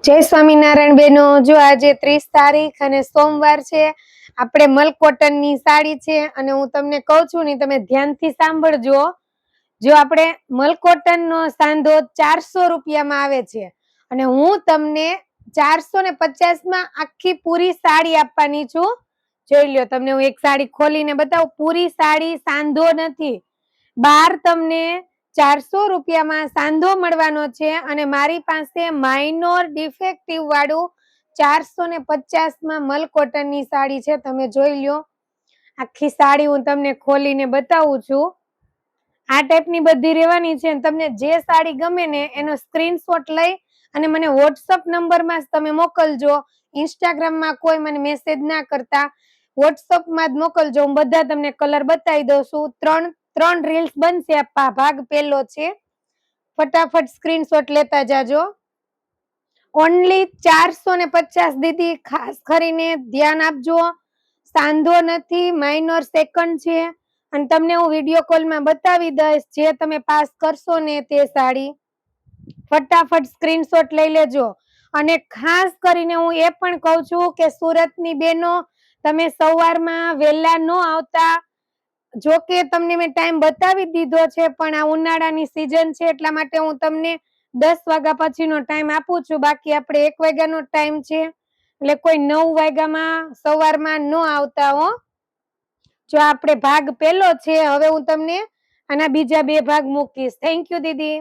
जय स्वामीनारायण बेनो। जो आज 30 तारीख अने सोमवार छे, आपणे मल कोटननी साड़ी छे अने हूँ तमने कहूं छुं ने तमे ध्यानथी सांभळजो। जो आपणे मल कोटननो सांधो 400 रुपियामां आवे छे अने हूँ तमने 450 मां आखी पूरी साड़ी आपवानी छुं। જોઈ લ્યો, તમને હું એક સાડી ખોલીને બતાવું। પૂરી સાડી સાંધો નથી, બાર તમને 400 રૂપિયામાં સાંધો મળવાનો છે અને મારી પાસે માઇનોર ડિફેક્ટિવ વાળું 450 માં મલ કોટનની સાડી છે। તમે જોઈ લ્યો, આખી સાડી હું તમને ખોલીને બતાવું છું। આ ટાઈપની બધી રહેવાની છે। તમને જે સાડી ગમે ને એનો સ્ક્રીનશોટ લઈ અને મને વોટ્સઅપ નંબરમાં જ તમે મોકલજો। ઇન્સ્ટાગ્રામમાં કોઈ મને મેસેજ ના કરતા, વોટ્સઅપમાં જ મોકલજો। હું બધા તમને કલર બતાવી દઉં છું। ત્રણ રીલ્સ બનશે। આ ભાગ પહેલો છે, ફટાફટ સ્ક્રીનશોટ લેતા જાજો। ઓનલી 450 દીદી, ખાસ કરીને ધ્યાન આપજો। સાંધો નથી, માઇનોર સેકન્ડ છે અને તમને હું વિડીયો કોલમાં બતાવી દઈશ। જે તમે પાસ કરશો ને તે સાડી ફટાફટ સ્ક્રીનશોટ લઈ લેજો। અને ખાસ કરીને હું એ પણ કહું છું કે સુરતની બહેનો, તમે સવારમાં વહેલા ન આવતા। જો કે તમને મેં ટાઈમ બતાવી દીધો છે, પણ આ ઉનાળાની સીઝન છે એટલા માટે હું તમને 10 વાગ્યા પછીનો ટાઈમ આપું છું। બાકી આપણે 1 વાગ્યાનો ટાઈમ છે, એટલે કોઈ 9 વાગ્યામાં સવારમાં ન આવતા હો। જો આપણે ભાગ પહેલો છે, હવે હું તમને આના બીજા 2 ભાગ મૂકીશ। Thank you Didi.